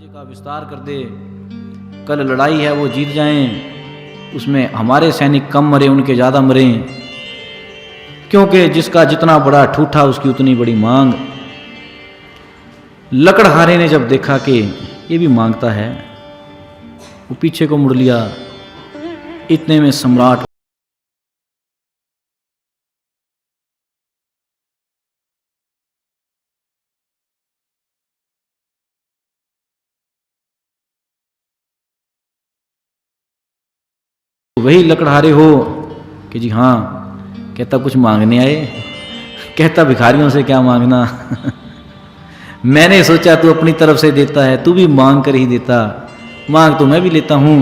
राज्य का विस्तार कर दे, कल लड़ाई है वो जीत जाएं, उसमें हमारे सैनिक कम मरे उनके ज़्यादा मरें, क्योंकि जिसका जितना बड़ा ठूठा उसकी उतनी बड़ी मांग। लकड़हारे ने जब देखा कि ये भी मांगता है, वो पीछे को मुड़ लिया। इतने में सम्राट वही लकड़हारे हो कि जी हाँ, कहता कुछ मांगने आए, कहता भिखारियों से क्या मांगना मैंने सोचा तू अपनी तरफ से देता है, तू भी मांग कर ही देता, मांग तो मैं भी लेता हूं।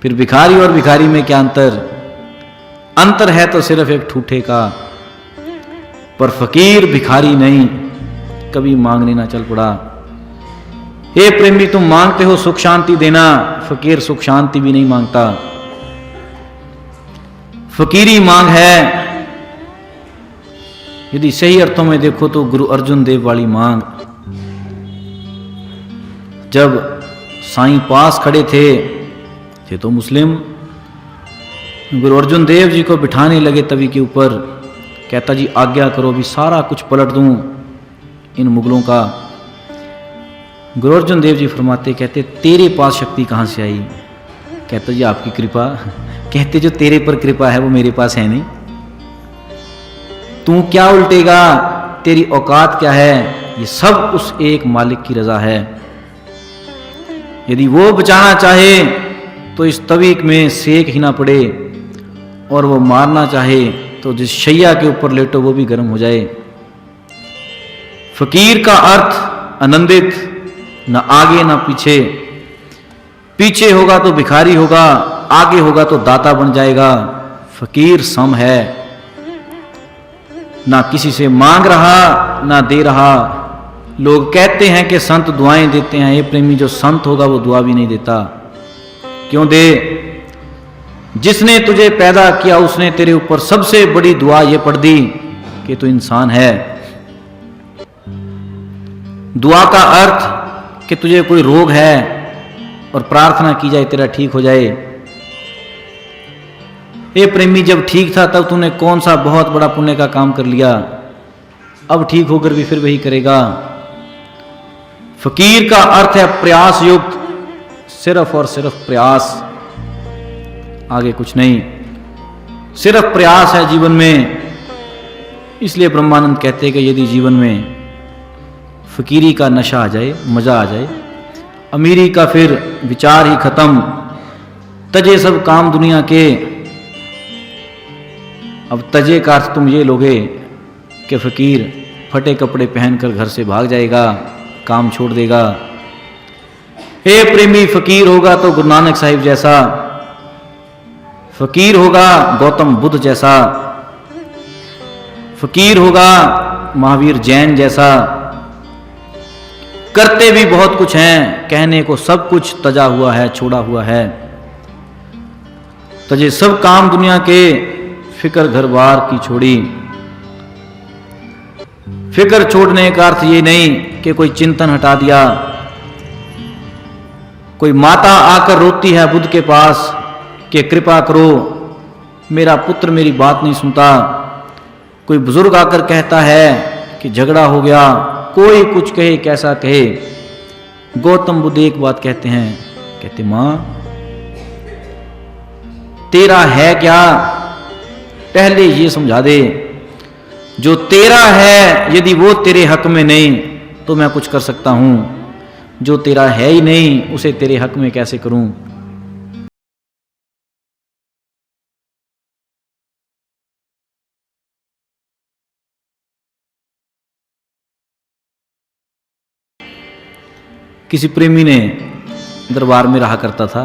फिर भिखारी और भिखारी में क्या अंतर? अंतर है तो सिर्फ एक ठूठे का, पर फकीर भिखारी नहीं, कभी मांगने ना चल पड़ा। हे प्रेमी, तुम मांगते हो सुख शांति देना, फकीर सुख शांति भी नहीं मांगता। फकीरी मांग है, यदि सही अर्थों में देखो तो गुरु अर्जुन देव वाली मांग। जब साईं पास खड़े थे तो मुस्लिम, गुरु अर्जुन देव जी को बिठाने लगे तवी के ऊपर, कहता जी आज्ञा करो, भी सारा कुछ पलट दूं इन मुगलों का। गुरु अर्जुन देव जी फरमाते, कहते तेरे पास शक्ति कहाँ से आई? कहता जी आपकी कृपा। कहते जो तेरे पर कृपा है वो मेरे पास है नहीं, तू क्या उल्टेगा, तेरी औकात क्या है? ये सब उस एक मालिक की रजा है। यदि वो बचाना चाहे तो इस तवीक में सेक ही ना पड़े, और वो मारना चाहे तो जिस शैया के ऊपर लेटो वो भी गर्म हो जाए। फकीर का अर्थ आनंदित, न आगे न पीछे। पीछे होगा तो भिखारी होगा, आगे होगा तो दाता बन जाएगा। फकीर सम है, ना किसी से मांग रहा ना दे रहा। लोग कहते हैं कि संत दुआएं देते हैं, ये प्रेमी जो संत होगा वो दुआ भी नहीं देता। क्यों दे? जिसने तुझे पैदा किया उसने तेरे ऊपर सबसे बड़ी दुआ ये पढ़ दी कि तू इंसान है। दुआ का अर्थ कि तुझे कोई रोग है और प्रार्थना की जाए तेरा ठीक हो जाए। ए प्रेमी, जब ठीक था तब तूने कौन सा बहुत बड़ा पुण्य का काम कर लिया, अब ठीक होकर भी फिर वही करेगा। फकीर का अर्थ है प्रयास युक्त, सिर्फ और सिर्फ प्रयास, आगे कुछ नहीं। सिर्फ प्रयास है जीवन में। इसलिए ब्रह्मानंद कहते हैं कि यदि जीवन में फकीरी का नशा आ जाए, मजा आ जाए, अमीरी का फिर विचार ही खत्म, तजे सब काम दुनिया के। अब तजे का अर्थ तुम ये लोगे कि फकीर फटे कपड़े पहनकर घर से भाग जाएगा, काम छोड़ देगा। हे प्रेमी, फकीर होगा तो गुरु नानक साहिब जैसा, फकीर होगा गौतम बुद्ध जैसा, फकीर होगा महावीर जैन जैसा। करते भी बहुत कुछ हैं, कहने को सब कुछ तजा हुआ है, छोड़ा हुआ है। तजे सब काम दुनिया के, फिक्र घर बार की छोड़ी। फिक्र छोड़ने का अर्थ ये नहीं कि कोई चिंतन हटा दिया। कोई माता आकर रोती है बुद्ध के पास कि कृपा करो, मेरा पुत्र मेरी बात नहीं सुनता। कोई बुजुर्ग आकर कहता है कि झगड़ा हो गया, कोई कुछ कहे कैसा कहे। गौतम बुद्ध एक बात कहते हैं, कहते मां तेरा है क्या, पहले ये समझा दे। जो तेरा है यदि वो तेरे हक में नहीं तो मैं कुछ कर सकता हूं, जो तेरा है ही नहीं उसे तेरे हक में कैसे करूं। किसी प्रेमी ने दरबार में रहा करता था,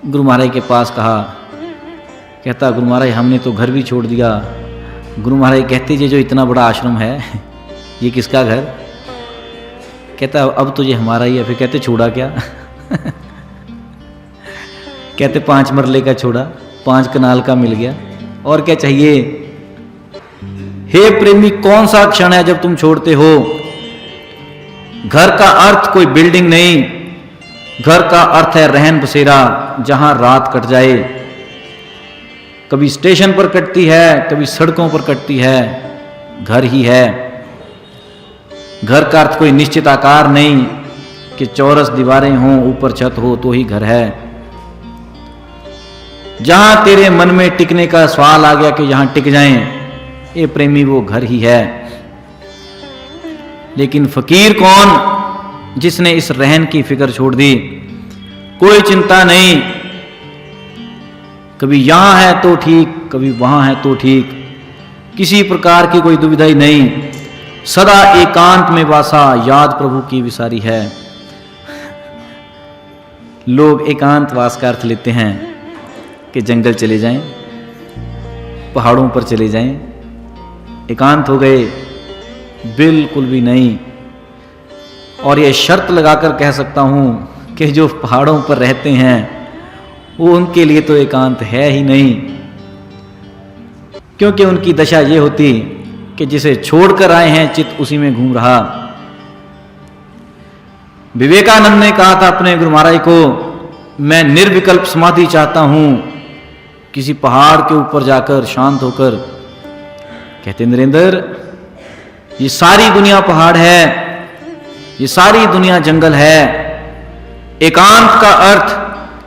गुरु महाराज के पास कहा, कहता गुरु महाराज हमने तो घर भी छोड़ दिया। गुरु महाराज कहते ये जो इतना बड़ा आश्रम है ये किसका घर? कहता अब तो ये हमारा ही है। फिर कहते छोड़ा क्या कहते 5 मरले का छोड़ा, 5 कनाल का मिल गया, और क्या चाहिए। हे प्रेमी, कौन सा क्षण है जब तुम छोड़ते हो? घर का अर्थ कोई बिल्डिंग नहीं, घर का अर्थ है रहन बसेरा, जहां रात कट जाए। कभी स्टेशन पर कटती है, कभी सड़कों पर कटती है, घर ही है। घर का अर्थ कोई निश्चित आकार नहीं कि चौरस दीवारें हों, ऊपर छत हो तो ही घर है। जहां तेरे मन में टिकने का सवाल आ गया कि यहां टिक जाएं, ये प्रेमी वो घर ही है। लेकिन फकीर कौन, जिसने इस रहन की फिक्र छोड़ दी। कोई चिंता नहीं, कभी यहां है तो ठीक, कभी वहां है तो ठीक, किसी प्रकार की कोई दुविधा ही नहीं। सदा एकांत में वासा, याद प्रभु की विसारी है। लोग एकांत वास का अर्थ लेते हैं कि जंगल चले जाएं, पहाड़ों पर चले जाएं, एकांत हो गए। बिल्कुल भी नहीं। और ये शर्त लगाकर कह सकता हूं कि जो पहाड़ों पर रहते हैं वो उनके लिए तो एकांत है ही नहीं, क्योंकि उनकी दशा ये होती कि जिसे छोड़कर आए हैं चित्त उसी में घूम रहा। विवेकानंद ने कहा था अपने गुरु महाराज को, मैं निर्विकल्प समाधि चाहता हूं, किसी पहाड़ के ऊपर जाकर शांत होकर। कहते नरेंद्र, ये सारी दुनिया पहाड़ है, ये सारी दुनिया जंगल है। एकांत का अर्थ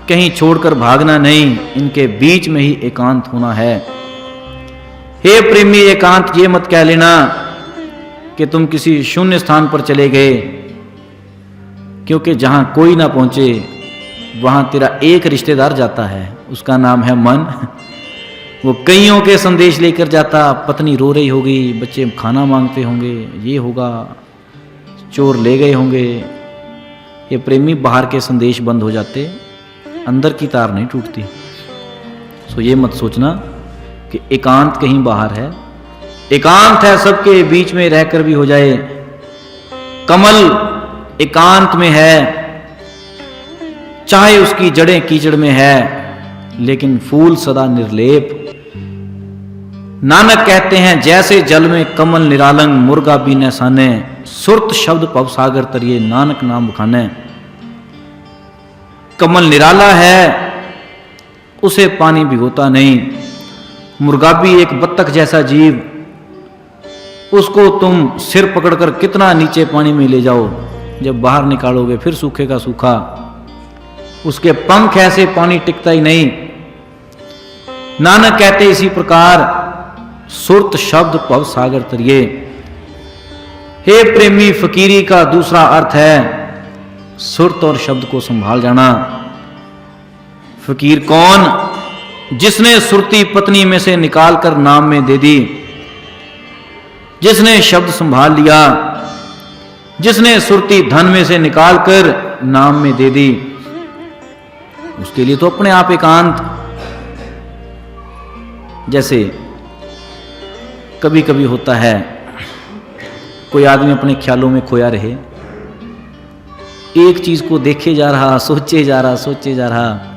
कहीं छोड़कर भागना नहीं, इनके बीच में ही एकांत होना है। हे प्रेमी, एकांत ये मत कह लेना कि तुम किसी शून्य स्थान पर चले गए, क्योंकि जहां कोई ना पहुंचे वहां तेरा एक रिश्तेदार जाता है, उसका नाम है मन। वो कईयों के संदेश लेकर जाता, पत्नी रो रही होगी, बच्चे खाना मांगते होंगे, ये होगा, चोर ले गए होंगे। ये प्रेमी, बाहर के संदेश बंद हो जाते, अंदर की तार नहीं टूटती। सो ये मत सोचना कि एकांत कहीं बाहर है। एकांत है सबके बीच में रहकर भी हो जाए। कमल एकांत में है, चाहे उसकी जड़ें कीचड़ में है, लेकिन फूल सदा निर्लेप। नानक कहते हैं, जैसे जल में कमल निरालंग, मुर्गा बीने साने, सुरत शब्द पव सागर तरिए, नानक नाम बखाने। कमल निराला है, उसे पानी भिगोता नहीं। मुर्गाबी एक बत्तख जैसा जीव, उसको तुम सिर पकड़कर कितना नीचे पानी में ले जाओ, जब बाहर निकालोगे फिर सूखे का सूखा। उसके पंख ऐसे, पानी टिकता ही नहीं। नानक कहते इसी प्रकार सुरत शब्द पव सागर तरिए। हे प्रेमी, फकीरी का दूसरा अर्थ है सुरत और शब्द को संभाल जाना। फकीर कौन, जिसने सुरती पत्नी में से निकालकर नाम में दे दी, जिसने शब्द संभाल लिया, जिसने सुरती धन में से निकालकर नाम में दे दी, उसके लिए तो अपने आप एकांत। जैसे कभी कभी होता है, कोई आदमी अपने ख्यालों में खोया रहे, एक चीज को देखे जा रहा, सोचे जा रहा,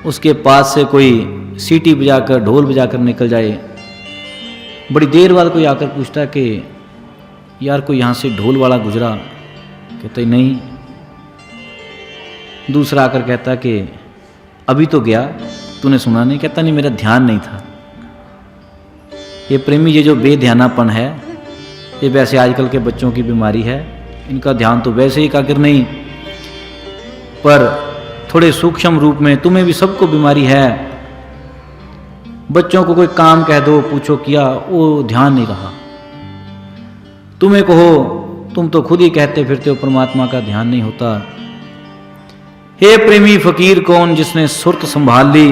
उसके पास से कोई सीटी बजाकर, ढोल बजाकर निकल जाए। बड़ी देर बाद कोई आकर पूछता कि यार कोई यहां से ढोल वाला गुजरा? कहते नहीं। दूसरा आकर कहता कि अभी तो गया, तूने सुना नहीं? कहता नहीं, मेरा ध्यान नहीं था। ये प्रेमी, ये जो बेध्यानापन है, ये वैसे आजकल के बच्चों की बीमारी है। इनका ध्यान तो वैसे ही एकाग्र नहीं, पर थोड़े सूक्ष्म रूप में तुम्हें भी सबको बीमारी है। बच्चों को कोई काम कह दो, पूछो किया, वो ध्यान नहीं रहा। तुम्हें कहो, तुम तो खुद ही कहते फिरते हो, परमात्मा का ध्यान नहीं होता। हे प्रेमी, फकीर कौन, जिसने सुरत संभाल ली,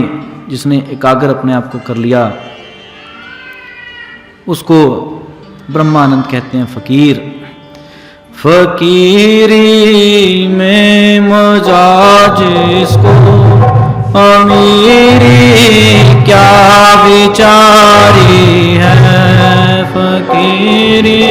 जिसने एकाग्र अपने आप को कर लिया, उसको ब्रह्मानंद कहते हैं फकीर। फकीरी में मजा जिसको, अमीरी क्या विचारी है। फकीरी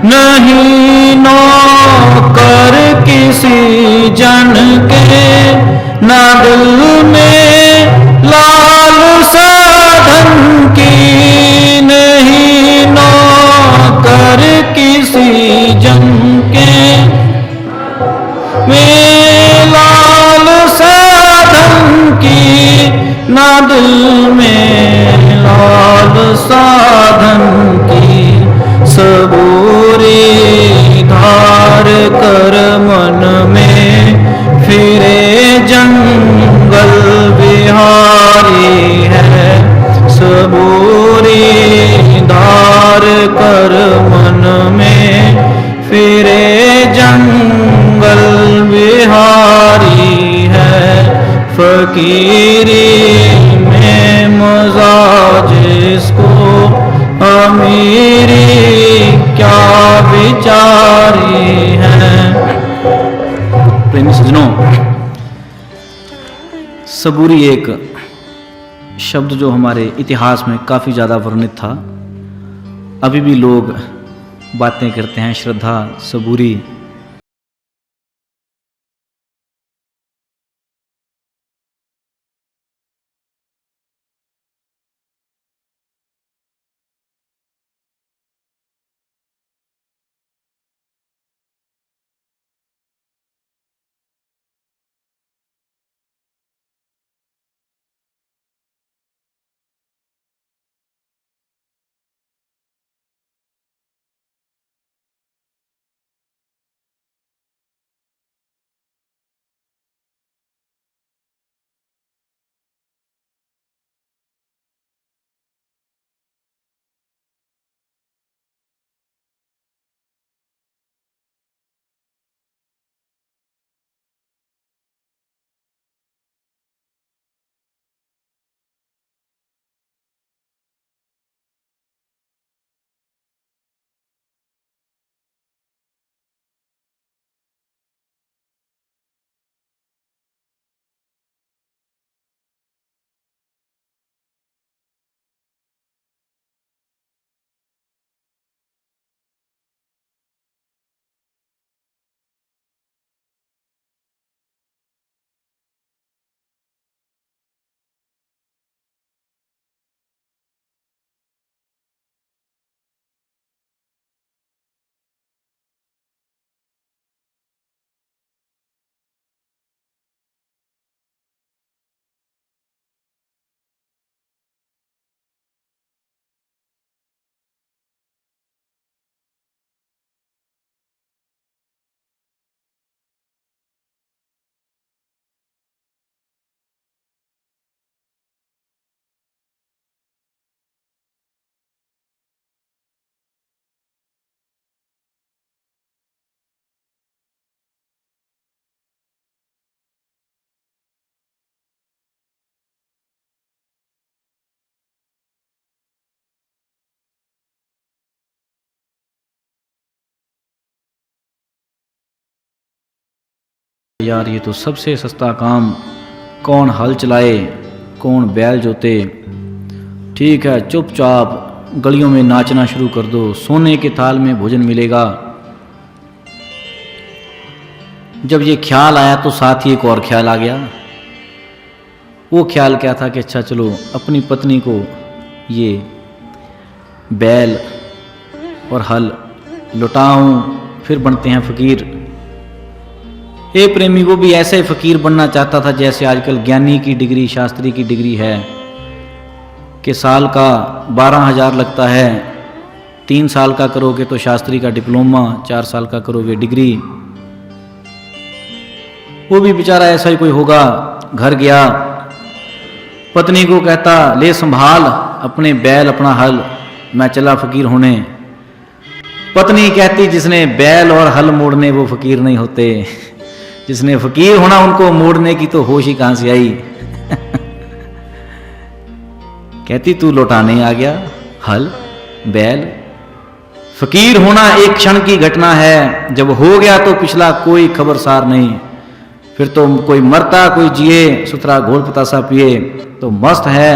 नहीं नौकर किसी जन के, ना दिल में लालसा धन की, नहीं नौकर किसी जन के। में लालसा धन की, ना दिल में लालसा धन की। सबूरी धार कर मन में, फिरे जंगल बिहारी है। सबूरी धार कर मन में, फिरे जंगल बिहारी है। फकीरी में मजा जिसको, अमीरी क्या विचारी है। प्रेमी सज्जनों, सबूरी एक शब्द जो हमारे इतिहास में काफ़ी ज़्यादा वर्णित था। अभी भी लोग बातें करते हैं श्रद्धा सबूरी। यार ये तो सबसे सस्ता काम, कौन हल चलाए कौन बैल जोते। ठीक है, चुपचाप गलियों में नाचना शुरू कर दो, सोने के थाल में भोजन मिलेगा। जब ये ख्याल आया तो साथ ही एक और ख्याल आ गया। वो ख्याल क्या था कि अच्छा चलो अपनी पत्नी को ये बैल और हल लुटाऊं, फिर बनते हैं फकीर। ए प्रेमी वो भी ऐसे फकीर बनना चाहता था जैसे आजकल ज्ञानी की डिग्री, शास्त्री की डिग्री है कि साल का 12,000 लगता है, 3 साल का करोगे तो शास्त्री का डिप्लोमा, 4 साल का करोगे डिग्री। वो भी बेचारा ऐसा ही कोई होगा। घर गया, पत्नी को कहता ले संभाल अपने बैल अपना हल, मैं चला फकीर होने। पत्नी कहती जिसने बैल और हल मोड़ने वो फकीर नहीं होते, जिसने फकीर होना उनको मोड़ने की तो होश ही कहां से आई। कहती तू लौटाने आ गया हल बैल। फकीर होना एक क्षण की घटना है, जब हो गया तो पिछला कोई खबरसार नहीं। फिर तो कोई मरता कोई जिए, सुथरा घोल पतासा पिए तो मस्त है।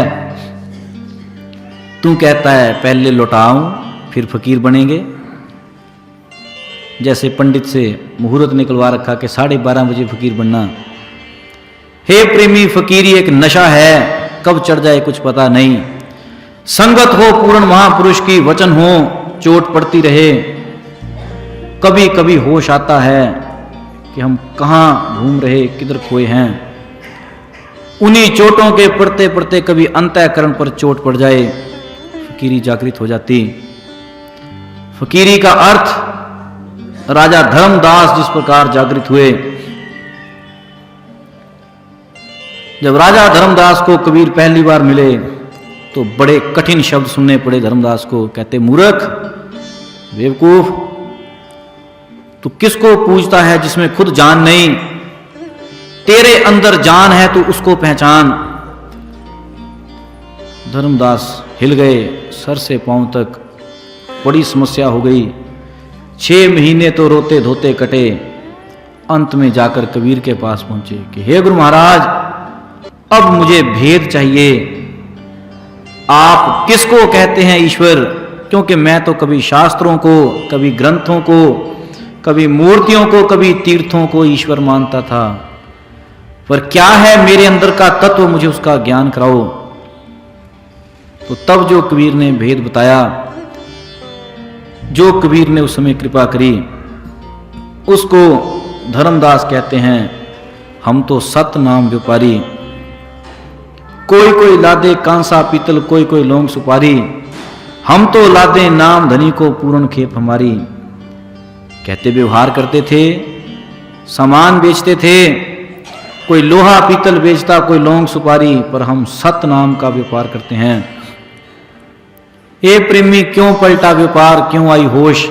तू कहता है पहले लौटाऊं फिर फकीर बनेंगे। जैसे पंडित से मुहूर्त निकलवा रखा कि 12:30 बजे फकीर बनना। हे प्रेमी फकीरी एक नशा है, कब चढ़ जाए कुछ पता नहीं। संगत हो पूर्ण महापुरुष की, वचन हो चोट पड़ती रहे। कभी कभी होश आता है कि हम कहाँ घूम रहे, किधर खोए हैं। उन्हीं चोटों के पड़ते पड़ते कभी अंतःकरण पर चोट पड़ जाए, फकीरी जागृत हो जाती। फकीरी का अर्थ राजा धर्मदास जिस प्रकार जागृत हुए। जब राजा धर्मदास को कबीर पहली बार मिले तो बड़े कठिन शब्द सुनने पड़े धर्मदास को। कहते, मूर्ख, बेवकूफ, तू किसको पूजता है जिसमें खुद जान नहीं? तेरे अंदर जान है तो उसको पहचान। धर्मदास हिल गए सर से पांव तक, बड़ी समस्या हो गई। 6 महीने तो रोते धोते कटे। अंत में जाकर कबीर के पास पहुंचे कि हे गुरु महाराज, अब मुझे भेद चाहिए। आप किसको कहते हैं ईश्वर? क्योंकि मैं तो कभी शास्त्रों को, कभी ग्रंथों को, कभी मूर्तियों को, कभी तीर्थों को ईश्वर मानता था, पर क्या है मेरे अंदर का तत्व, मुझे उसका ज्ञान कराओ। तो तब जो कबीर ने भेद बताया, जो कबीर ने उस समय कृपा करी, उसको धर्मदास कहते हैं, हम तो सत नाम व्यापारी। कोई कोई लादे कांसा पीतल, कोई कोई लौंग सुपारी, हम तो लादे नाम धनी को पूर्ण खेप हमारी। कहते व्यवहार करते थे, सामान बेचते थे, कोई लोहा पीतल बेचता, कोई लौंग सुपारी, पर हम सत नाम का व्यापार करते हैं। ए प्रेमी, क्यों पलटा व्यापार, क्यों आई होश?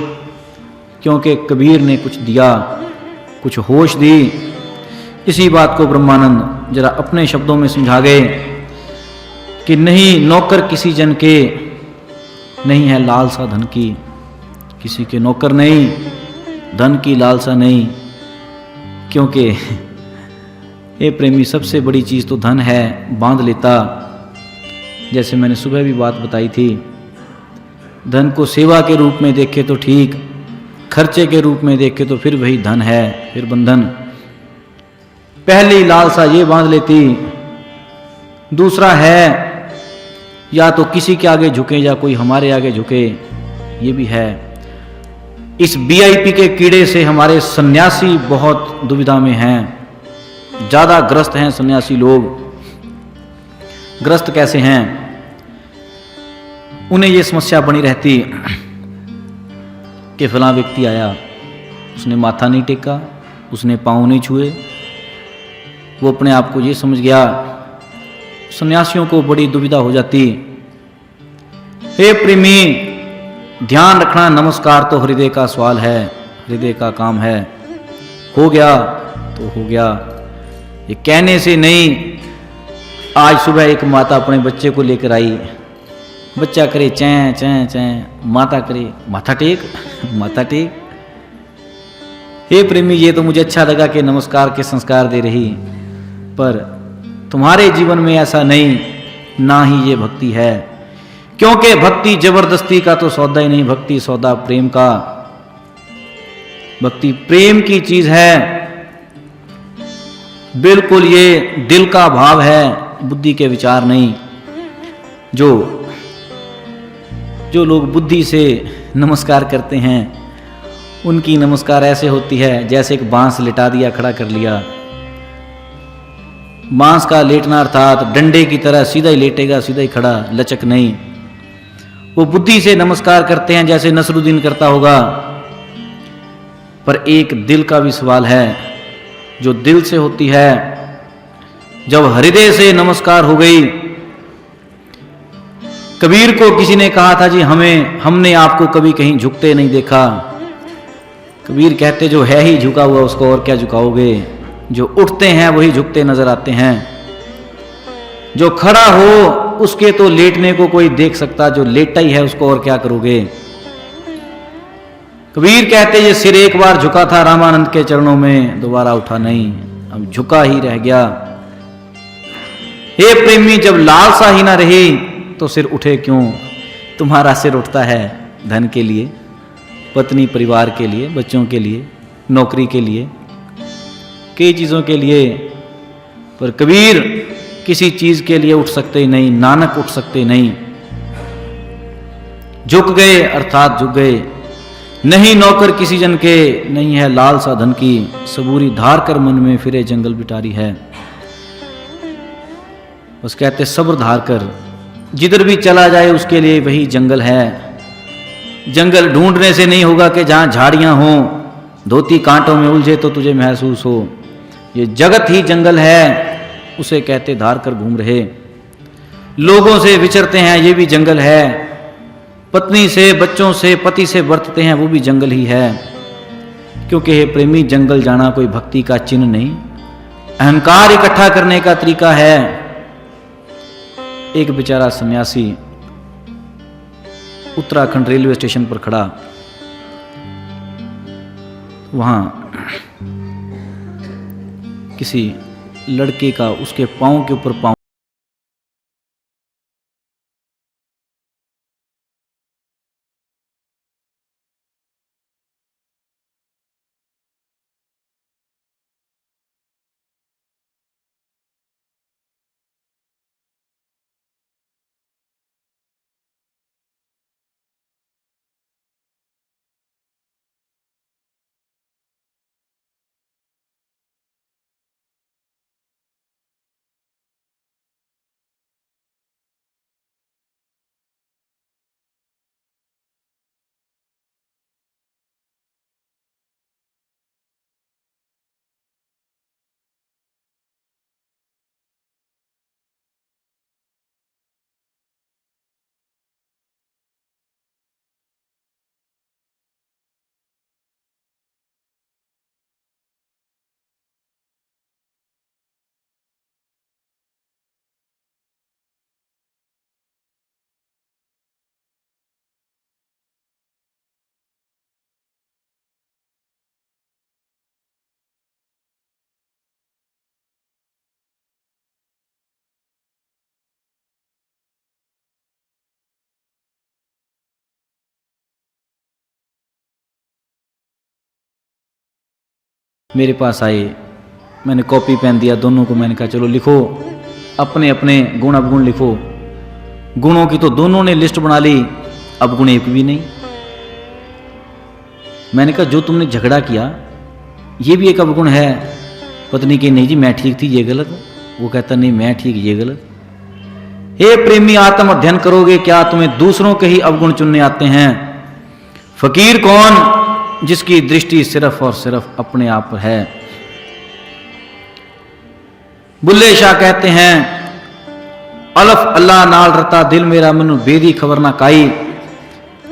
क्योंकि कबीर ने कुछ दिया, कुछ होश दी। इसी बात को ब्रह्मानंद जरा अपने शब्दों में समझा गए कि नहीं नौकर किसी जन के, नहीं है लालसा धन की। किसी के नौकर नहीं, धन की लालसा नहीं। क्योंकि ये प्रेमी, सबसे बड़ी चीज़ तो धन है, बांध लेता। जैसे मैंने सुबह भी बात बताई थी, धन को सेवा के रूप में देखे तो ठीक, खर्चे के रूप में देखे तो फिर वही धन है, फिर बंधन। पहली लालसा ये बांध लेती। दूसरा है, या तो किसी के आगे झुके या कोई हमारे आगे झुके, ये भी है। इस VIP के कीड़े से हमारे सन्यासी बहुत दुविधा में हैं, ज्यादा ग्रस्त हैं सन्यासी लोग। ग्रस्त कैसे हैं? उन्हें ये समस्या बनी रहती कि फलां व्यक्ति आया, उसने माथा नहीं टेका, उसने पांव नहीं छुए, वो अपने आप को ये समझ गया। सन्यासियों को बड़ी दुविधा हो जाती। हे प्रेमी, ध्यान रखना, नमस्कार तो हृदय का सवाल है, हृदय का काम है। हो गया तो हो गया, ये कहने से नहीं। आज सुबह एक माता अपने बच्चे को लेकर आई, बच्चा करे चैं चैं चैं, माता करे माथा टेक माथा टेक। हे प्रेमी, ये तो मुझे अच्छा लगा कि नमस्कार के संस्कार दे रही, पर तुम्हारे जीवन में ऐसा नहीं, ना ही ये भक्ति है। क्योंकि भक्ति जबरदस्ती का तो सौदा ही नहीं, भक्ति सौदा प्रेम का। भक्ति प्रेम की चीज है, बिल्कुल ये दिल का भाव है, बुद्धि के विचार नहीं। जो लोग बुद्धि से नमस्कार करते हैं, उनकी नमस्कार ऐसे होती है जैसे एक बांस लिटा दिया, खड़ा कर लिया। बांस का लेटना अर्थात डंडे की तरह सीधा ही लेटेगा, सीधा ही खड़ा, लचक नहीं। वो बुद्धि से नमस्कार करते हैं जैसे नसरुद्दीन करता होगा। पर एक दिल का भी सवाल है, जो दिल से होती है। जब हृदय से नमस्कार हो गई, कबीर को किसी ने कहा था, जी हमने आपको कभी कहीं झुकते नहीं देखा। कबीर कहते, जो है ही झुका हुआ उसको और क्या झुकाओगे? जो उठते हैं वही झुकते नजर आते हैं। जो खड़ा हो उसके तो लेटने को कोई देख सकता, जो लेटा ही है उसको और क्या करोगे? कबीर कहते, ये सिर एक बार झुका था रामानंद के चरणों में, दोबारा उठा नहीं, अब झुका ही रह गया। हे प्रेमी, जब लालसा ही ना रही तो सिर उठे क्यों? तुम्हारा सिर उठता है धन के लिए, पत्नी परिवार के लिए, बच्चों के लिए, नौकरी के लिए, कई चीज़ों के लिए। पर कबीर किसी चीज के लिए उठ सकते नहीं, नानक उठ सकते नहीं। झुक गए अर्थात झुक गए। नहीं नौकर किसी जन के, नहीं है लाल साधन की, सबूरी धार कर मन में फिरे जंगल बिटारी है। बस कहते सब्र धार कर, जिधर भी चला जाए उसके लिए वही जंगल है। जंगल ढूंढने से नहीं होगा कि जहां झाड़ियां हों, धोती कांटों में उलझे तो तुझे महसूस हो। ये जगत ही जंगल है, उसे कहते धार कर घूम रहे। लोगों से विचरते हैं, ये भी जंगल है। पत्नी से, बच्चों से, पति से बरतते हैं, वो भी जंगल ही है। क्योंकि हे प्रेमी, जंगल जाना कोई भक्ति का चिन्ह नहीं, अहंकार इकट्ठा करने का तरीका है। एक बेचारा सन्यासी उत्तराखंड रेलवे स्टेशन पर खड़ा, वहां किसी लड़के का उसके पांव के ऊपर पांव मेरे पास आए। मैंने कॉपी पेन दिया दोनों को। मैंने कहा चलो लिखो, अपने अपने गुण अवगुण लिखो। गुणों की तो दोनों ने लिस्ट बना ली, अवगुण एक भी नहीं। मैंने कहा जो तुमने झगड़ा किया ये भी एक अवगुण है। पत्नी की नहीं जी मैं ठीक थी ये गलत। वो कहता नहीं मैं ठीक ये गलत। हे प्रेमी, आत्म अध्ययन करोगे क्या? तुम्हें दूसरों के ही अवगुण चुनने आते हैं। फकीर कौन? जिसकी दृष्टि सिर्फ और सिर्फ अपने आप पर है। बुल्ले शाह कहते हैं अल्फ अल्लाह नाल रता दिल मेरा मनु बेदी खबर ना काई।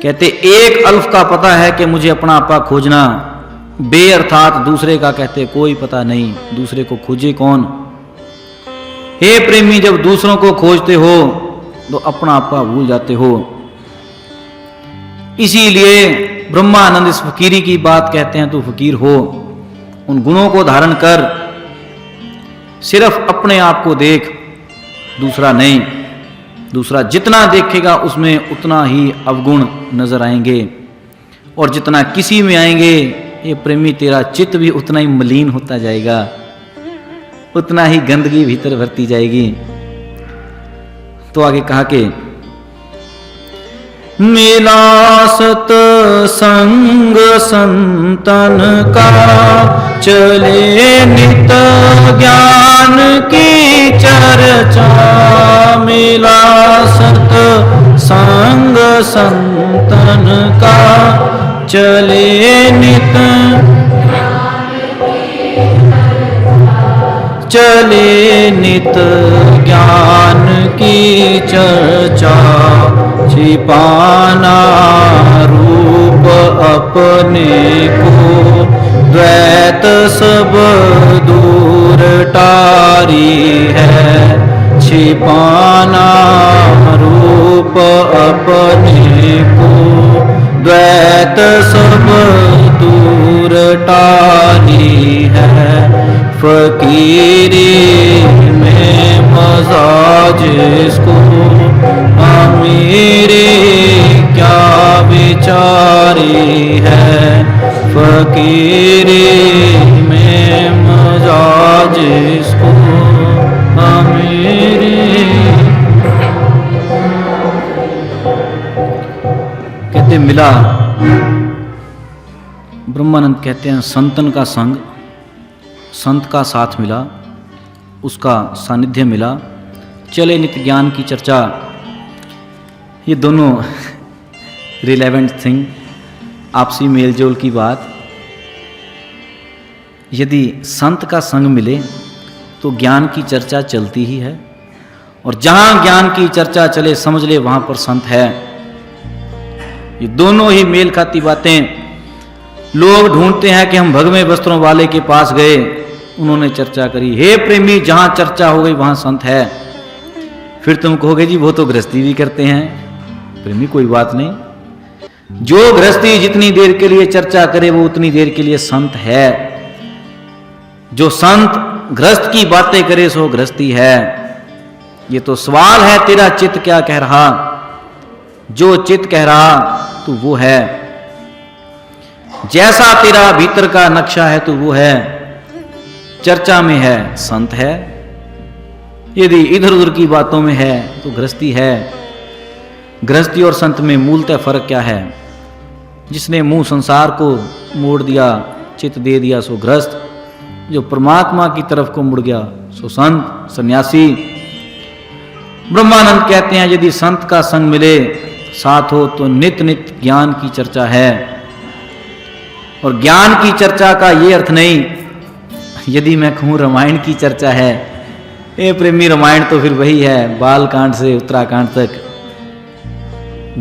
कहते एक अल्फ का पता है कि मुझे अपना आपा खोजना, बे अर्थात दूसरे का कहते कोई पता नहीं, दूसरे को खोजे कौन। हे प्रेमी, जब दूसरों को खोजते हो तो अपना आपा भूल जाते हो। इसीलिए ब्रह्मानंद इस फकीरी की बात कहते हैं, तो फकीर हो, उन गुणों को धारण कर, सिर्फ अपने आप को देख, दूसरा नहीं। दूसरा जितना देखेगा उसमें उतना ही अवगुण नजर आएंगे, और जितना किसी में आएंगे ये प्रेमी तेरा चित्त भी उतना ही मलिन होता जाएगा, उतना ही गंदगी भीतर भरती जाएगी। तो आगे कहा कि मिला सत्संग संतन का, चले नित ज्ञान की चर्चा। मिला सत्संग संतन का, चले नित ज्ञान की चर्चा। छिपाना रूप अपने को, द्वैत सब दूर टारी है। छिपाना रूप अपने को, द्वैत सब दूर टारी है। फकीरी में मजा जिसको, मेरे क्या विचारी है। फकीरी में मजा जिसको, होते मिला। ब्रह्मानंद कहते हैं संतन का संग, संत का साथ मिला, उसका सानिध्य मिला, चले नित्य ज्ञान की चर्चा। ये दोनों रिलेवेंट थिंग, आपसी मेलजोल की बात। यदि संत का संग मिले तो ज्ञान की चर्चा चलती ही है, और जहां ज्ञान की चर्चा चले समझ ले वहां पर संत है। ये दोनों ही मेल खाती बातें। लोग ढूंढते हैं कि हम भगवे वस्त्रों वाले के पास गए, उन्होंने चर्चा करी। हे प्रेमी, जहां चर्चा हो गई वहां संत है। फिर तुम कहोगे जी वो तो गृहस्थी भी करते हैं। प्रेमी कोई बात नहीं, जो गृहस्थी जितनी देर के लिए चर्चा करे वो उतनी देर के लिए संत है। जो संत गृहस्थ की बातें करे सो गृहस्थी है। ये तो सवाल है तेरा चित्त क्या कह रहा। जो चित्त कह रहा तो वो है। जैसा तेरा भीतर का नक्शा है तो वो है। चर्चा में है संत है, यदि इधर उधर की बातों में है तो गृहस्थी है। गृहस्थी और संत में मूलतः फर्क क्या है? जिसने मुंह संसार को मोड़ दिया, चित्त दे दिया सो गृहस्थ। जो परमात्मा की तरफ को मुड़ गया सो संत, सन्यासी। ब्रह्मानंद कहते हैं यदि संत का संग मिले, साथ हो, तो नित्य नित्य ज्ञान की चर्चा है। और ज्ञान की चर्चा का ये अर्थ नहीं यदि मैं कहूँ रामायण की चर्चा है। ए प्रेमी, रामायण तो फिर वही है, बाल कांड से उत्तराकांड तक।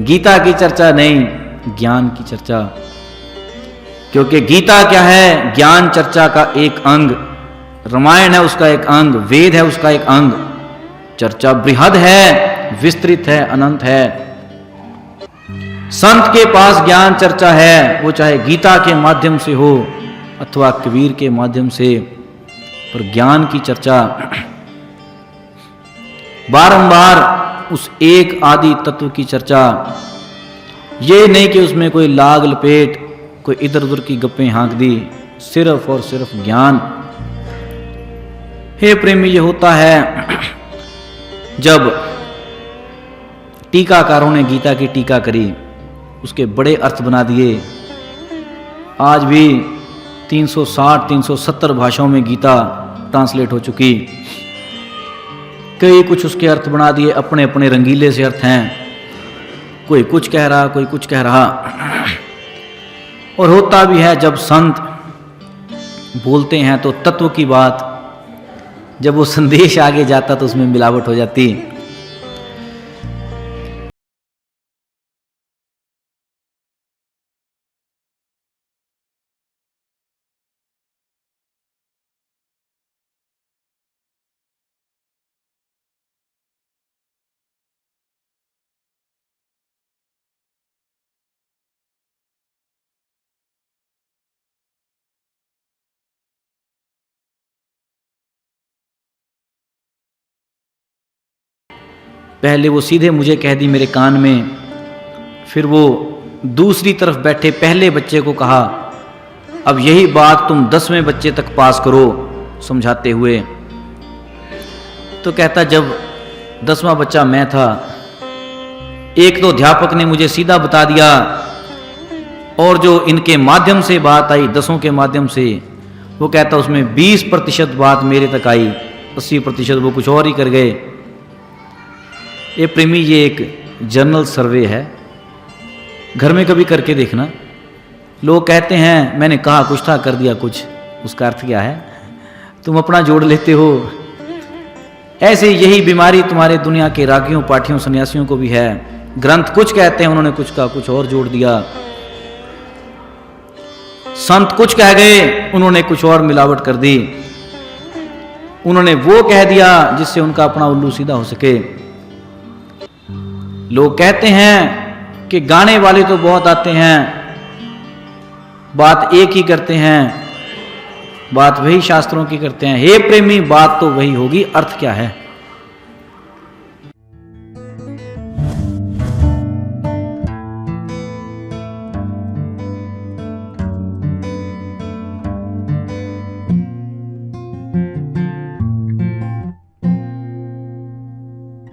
गीता की चर्चा नहीं, ज्ञान की चर्चा। क्योंकि गीता क्या है? ज्ञान चर्चा का एक अंग। रामायण है उसका एक अंग, वेद है उसका एक अंग। चर्चा बृहद है, विस्तृत है, अनंत है। संत के पास ज्ञान चर्चा है, वो चाहे गीता के माध्यम से हो अथवा कबीर के माध्यम से, पर ज्ञान की चर्चा बारंबार उस एक आदि तत्व की चर्चा। ये नहीं कि उसमें कोई लाग लपेट, कोई इधर उधर की गप्पें हाँक दी, सिर्फ और सिर्फ ज्ञान। हे प्रेमी, ये होता है जब टीकाकारों ने गीता की टीका करी, उसके बड़े अर्थ बना दिए। आज भी 360-370 भाषाओं में गीता ट्रांसलेट हो चुकी। कई कुछ उसके अर्थ बना दिए, अपने अपने रंगीले से अर्थ हैं। कोई कुछ कह रहा, कोई कुछ कह रहा। और होता भी है जब संत बोलते हैं तो तत्व की बात, जब वो संदेश आगे जाता तो उसमें मिलावट हो जाती। पहले वो सीधे मुझे कह दी मेरे कान में, फिर वो दूसरी तरफ बैठे पहले बच्चे को कहा, अब यही बात तुम 10वें बच्चे तक पास करो, समझाते हुए। तो कहता जब 10वां बच्चा मैं था, एक तो अध्यापक ने मुझे सीधा बता दिया, और जो इनके माध्यम से बात आई, 10 के माध्यम से, वो कहता उसमें 20% बात मेरे तक आई, 80% वो कुछ और ही कर गए। ये प्रेमी, ये एक जर्नल सर्वे है, घर में कभी करके देखना। लोग कहते हैं मैंने कहा कुछ था, कर दिया कुछ, उसका अर्थ क्या है? तुम अपना जोड़ लेते हो। ऐसे यही बीमारी तुम्हारे दुनिया के रागियों, पाठियों, सन्यासियों को भी है। ग्रंथ कुछ कहते हैं, उन्होंने कुछ कहा, कुछ और जोड़ दिया। संत कुछ कह गए, उन्होंने कुछ और मिलावट कर दी। उन्होंने वो कह दिया जिससे उनका अपना उल्लू सीधा हो सके। लोग कहते हैं कि गाने वाले तो बहुत आते हैं, बात एक ही करते हैं, बात वही शास्त्रों की करते हैं। हे प्रेमी, बात तो वही होगी, अर्थ क्या है?